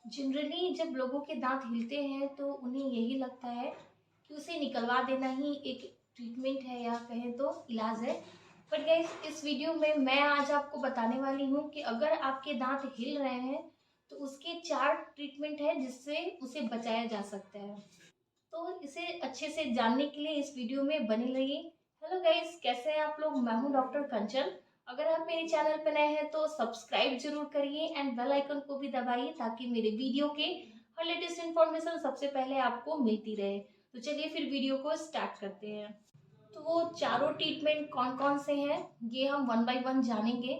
Generally जब लोगों के दांत हिलते हैं तो उन्हें यही लगता है कि उसे निकलवा देना ही एक ट्रीटमेंट है या कहें तो इलाज है। बट गाइस, इस वीडियो में मैं आज आपको बताने वाली हूँ कि अगर आपके दांत हिल रहे हैं तो उसके 4 ट्रीटमेंट है जिससे उसे बचाया जा सकता है। तो इसे अच्छे से जानने के लिए इस वीडियो में बने रहिए। हेलो गाइस, कैसे हैं आप लोग? मैं हूं डॉक्टर कंचन। अगर आप मेरे चैनल पर नए हैं तो सब्सक्राइब जरूर करिए एंड बेल आइकन को भी दबाइए ताकि मेरे वीडियो के हर लेटेस्ट इन्फॉर्मेशन सबसे पहले आपको मिलती रहे। तो चलिए फिर वीडियो को स्टार्ट करते हैं। तो वो चारों ट्रीटमेंट कौन कौन से हैं ये हम वन बाय वन जानेंगे।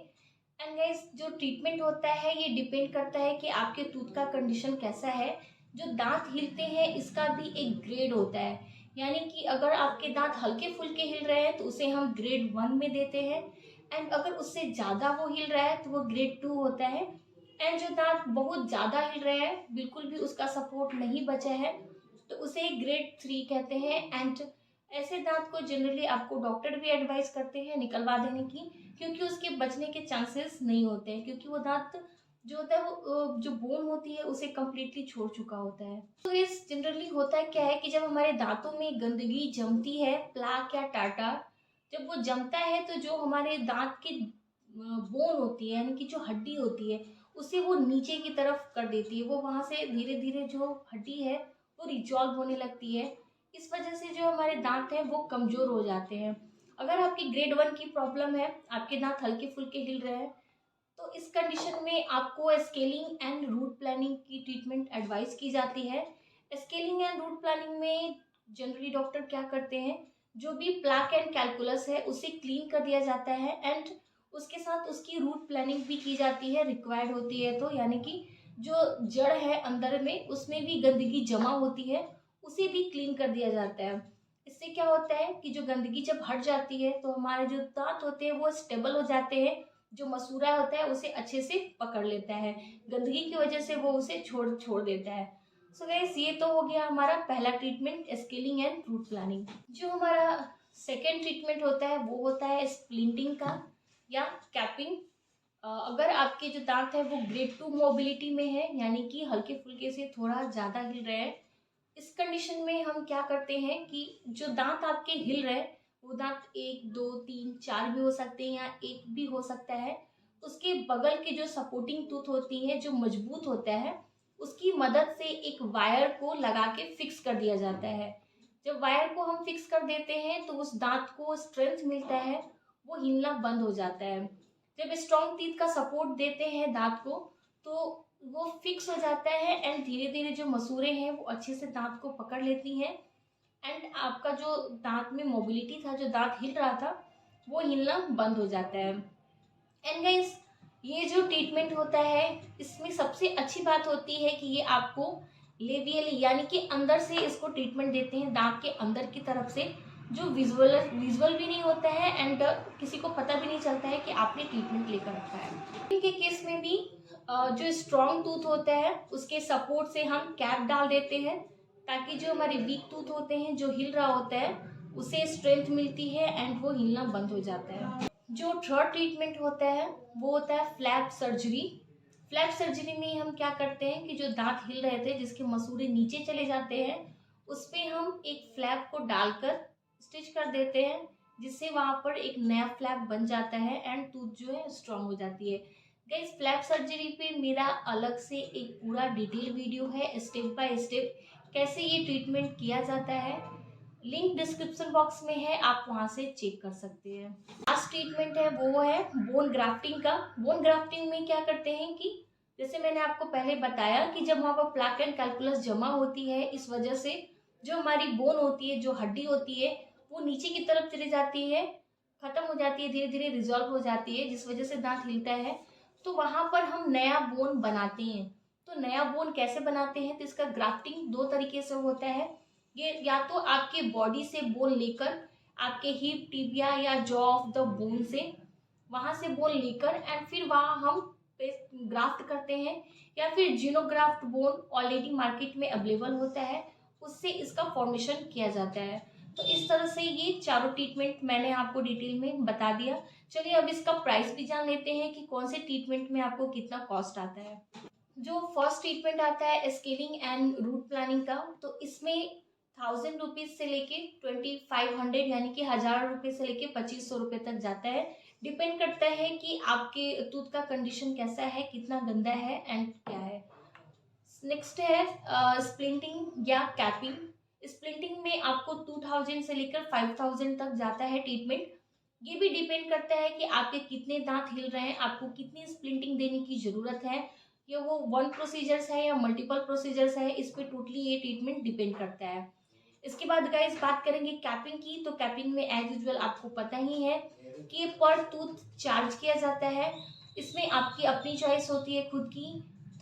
एंड गाइस, जो ट्रीटमेंट होता है ये डिपेंड करता है कि आपके टूथ का कंडीशन कैसा है। जो दांत हिलते हैं इसका भी एक ग्रेड होता है, यानी कि अगर आपके दांत हल्के फुल्के हिल रहे हैं तो उसे हम ग्रेड 1 में देते हैं। एंड अगर उससे ज़्यादा वो हिल रहा है तो वो ग्रेड 2 होता है। एंड जो दांत बहुत ज़्यादा हिल रहे हैं, बिल्कुल भी उसका सपोर्ट नहीं बचा है, तो उसे ग्रेड 3 कहते हैं। एंड ऐसे दांत को जनरली आपको डॉक्टर भी एडवाइस करते हैं निकलवा देने की, क्योंकि उसके बचने के चांसेस नहीं होते हैं, क्योंकि वो दांत जो होता है वो जो बोन होती है उसे कम्प्लीटली छोड़ चुका होता है। तो इस जनरली होता है क्या है कि जब हमारे दांतों में गंदगी जमती है, प्लाक या टाटा, जब वो जमता है तो जो हमारे दांत की बोन होती है, यानी कि जो हड्डी होती है, उसे वो नीचे की तरफ कर देती है। वो वहां से धीरे धीरे जो हड्डी है वो रिजॉल्व होने लगती है। इस वजह से जो हमारे दांत हैं वो कमजोर हो जाते हैं। अगर आपकी ग्रेड 1 की प्रॉब्लम है, आपके दांत हल्के फुल्के हिल रहे हैं, तो इस कंडीशन में आपको स्केलिंग एंड रूट प्लानिंग की ट्रीटमेंट एडवाइस की जाती है। स्केलिंग एंड रूट प्लानिंग में जनरली डॉक्टर क्या करते हैं, जो भी प्लाक एंड कैलकुलस है उसे क्लीन कर दिया जाता है। एंड उसके साथ उसकी रूट प्लानिंग भी की जाती है, रिक्वायर्ड होती है तो, यानी कि जो जड़ है अंदर में उसमें भी गंदगी जमा होती है, उसे भी क्लीन कर दिया जाता है। इससे क्या होता है कि जो गंदगी जब हट जाती है तो हमारे जो दांत होते हैं वो स्टेबल हो जाते हैं। जो मसूड़ा होता है उसे अच्छे से पकड़ लेता है, गंदगी की वजह से वो उसे छोड़ छोड़ देता है। सो गाइस, ये तो हो गया हमारा पहला treatment, scaling and route planning. जो हमारा सेकेंड ट्रीटमेंट होता है वो होता है स्प्लिंटिंग का या कैपिंग। अगर आपके जो दांत है वो ग्रेड 2 मोबिलिटी में है, यानी कि हल्के फुल्के से थोड़ा ज़्यादा हिल रहे हैं, इस कंडीशन में हम क्या करते हैं कि जो दांत आपके हिल रहे हैं वो दांत 1 2 3 4 भी हो सकते हैं या एक भी हो सकता है। उसके बगल के जो सपोर्टिंग टूथ होती है, जो मजबूत होता है, उसकी मदद से एक वायर को लगा के फिक्स कर दिया जाता है। जब वायर को हम फिक्स कर देते हैं तो उस दांत को स्ट्रेंथ मिलता है, वो हिलना बंद हो जाता है। जब स्ट्रॉन्ग टीथ का सपोर्ट देते हैं दांत को तो वो फिक्स हो जाता है एंड धीरे धीरे जो मसूड़े हैं वो अच्छे से दांत को पकड़ लेती हैं। एंड आपका जो दांत में मोबिलिटी था, जो दांत हिल रहा था, वो हिलना बंद हो जाता है। एंड गाइस, ये जो ट्रीटमेंट होता है इसमें सबसे अच्छी बात होती है कि ये आपको लेवियली, यानी कि अंदर से इसको ट्रीटमेंट देते हैं, दांत के अंदर की तरफ से, जो विजुअल भी नहीं होता है एंड किसी को पता भी नहीं चलता है कि आपने ट्रीटमेंट लेकर रखा है। इनके केस में भी जो स्ट्रॉन्ग टूथ होता है उसके सपोर्ट से हम कैप डाल देते हैं, ताकि जो हमारे वीक टूथ होते हैं, जो हिल रहा होता है, उसे स्ट्रेंथ मिलती है एंड वो हिलना बंद हो जाता है। जो थर्ड ट्रीटमेंट होता है वो होता है फ्लैप सर्जरी। फ्लैप सर्जरी में हम क्या करते हैं कि जो दांत हिल रहे थे, जिसके मसूड़े नीचे चले जाते हैं, उस पर हम एक फ्लैप को डालकर स्टिच कर देते हैं, जिससे वहां पर एक नया फ्लैप बन जाता है एंड टूथ जो है स्ट्रांग हो जाती है। गाइस, फ्लैप सर्जरी पे मेरा अलग से एक पूरा डिटेल वीडियो है, स्टेप बाय स्टेप कैसे ये ट्रीटमेंट किया जाता है। लिंक डिस्क्रिप्शन बॉक्स में है, आप वहां से चेक कर सकते हैं। लास्ट ट्रीटमेंट है वो है बोन ग्राफ्टिंग का। बोन ग्राफ्टिंग में क्या करते हैं कि जैसे मैंने आपको पहले बताया कि जब वहां पर प्लाक एंड कैलकुलस जमा होती है, इस वजह से जो हमारी बोन होती है, जो हड्डी होती है, वो नीचे की तरफ चली जाती है, खत्म हो जाती है, धीरे धीरे रिजॉल्व हो जाती है, जिस वजह से दांत हिलता है। तो वहां पर हम नया बोन बनाते हैं। तो नया बोन कैसे बनाते हैं, तो इसका ग्राफ्टिंग दो तरीके से होता है। ये या तो आपके बॉडी से बोन लेकर, आपके हिप टिबिया या जॉ ऑफ द बोन से, वहां से बोन लेकर एंड फिर वहां हम ग्राफ्ट करते हैं, या फिर जीनोग्राफ्ट बोन ऑलरेडी मार्केट में अवेलेबल होता है, उससे इसका फॉर्मेशन किया जाता है। तो इस तरह से ये चारों ट्रीटमेंट मैंने आपको डिटेल में बता दिया। चलिए अब इसका प्राइस भी जान लेते हैं कि कौन से ट्रीटमेंट में आपको कितना कॉस्ट आता है। जो फर्स्ट ट्रीटमेंट आता है स्केलिंग एंड रूट प्लानिंग का, तो इसमें 1000 रुपीज से लेके 2500 यानी कि 1000 रुपये से लेके 2500 रुपये तक जाता है। डिपेंड करता है कि आपके टूथ का कंडीशन कैसा है, कितना गंदा है एंड क्या है। नेक्स्ट है स्प्लिंटिंग या कैपिंग। स्प्लिंटिंग में आपको 2000 से लेकर 5000 तक जाता है ट्रीटमेंट। ये भी डिपेंड करता है कि आपके कितने दांत हिल रहे हैं, आपको कितनी स्प्लिंटिंग देने की ज़रूरत है, या वो वन प्रोसीजर्स है या मल्टीपल प्रोसीजर्स है, इस पे टोटली ये ट्रीटमेंट डिपेंड करता है। इसके बाद गाइस बात करेंगे कैपिंग की। तो कैपिंग में एज यूजुअल आपको पता ही है कि पर टूथ चार्ज किया जाता है। इसमें आपकी अपनी चॉइस होती है खुद की।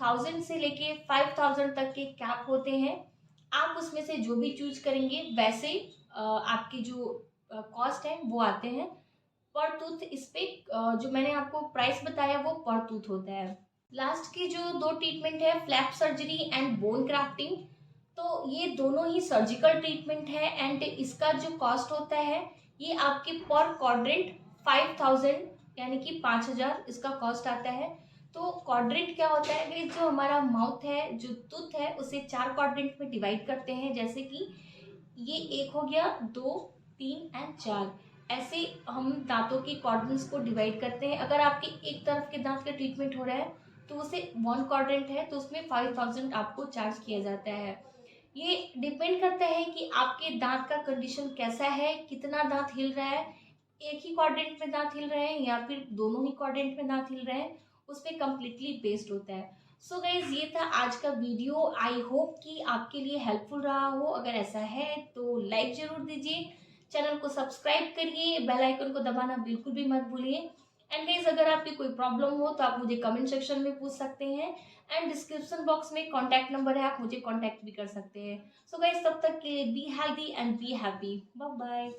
1000 से लेके 5000 तक के कैप होते हैं। आप उसमें से जो भी चूज करेंगे वैसे आपकी जो कॉस्ट है वो आते हैं पर टूथ। इस पे जो मैंने आपको प्राइस बताया वो पर टूथ होता है। लास्ट की जो दो ट्रीटमेंट है flap surgery and bone grafting, तो ये दोनों ही सर्जिकल ट्रीटमेंट है एंड इसका जो कॉस्ट होता है ये आपके पर क्वाड्रेंट 5000 यानी कि 5000 इसका कॉस्ट आता है। तो क्वाड्रेंट क्या होता है कि जो हमारा माउथ है, जो टूथ है, उसे 4 क्वाड्रेंट में डिवाइड करते हैं। जैसे कि ये एक हो गया, 2, 3 एंड 4, ऐसे हम दांतों के क्वाड्रेंट्स को डिवाइड करते हैं। अगर आपके एक तरफ के दांत का ट्रीटमेंट हो रहा है तो उसे 1 क्वाड्रेंट है तो उसमें 5000 आपको चार्ज किया जाता है। ये डिपेंड करता है कि आपके दांत का कंडीशन कैसा है, कितना दांत हिल रहा है, एक ही क्वाड्रेंट में दांत हिल रहे हैं या फिर दोनों ही क्वाड्रेंट में दांत हिल रहे हैं, उस पर कम्प्लीटली बेस्ड होता है। सो गाइज ये था आज का वीडियो। आई होप कि आपके लिए हेल्पफुल रहा हो। अगर ऐसा है तो लाइक जरूर दीजिए, चैनल को सब्सक्राइब करिए, बेल आइकन को दबाना बिल्कुल भी मत भूलिए। एंड गाइज अगर आपकी कोई प्रॉब्लम हो तो आप मुझे कमेंट सेक्शन में पूछ सकते हैं एंड डिस्क्रिप्शन बॉक्स में कॉन्टैक्ट नंबर है, आप मुझे कॉन्टैक्ट भी कर सकते हैं। सो गाइज तब तक के लिए be healthy and be happy. Bye bye.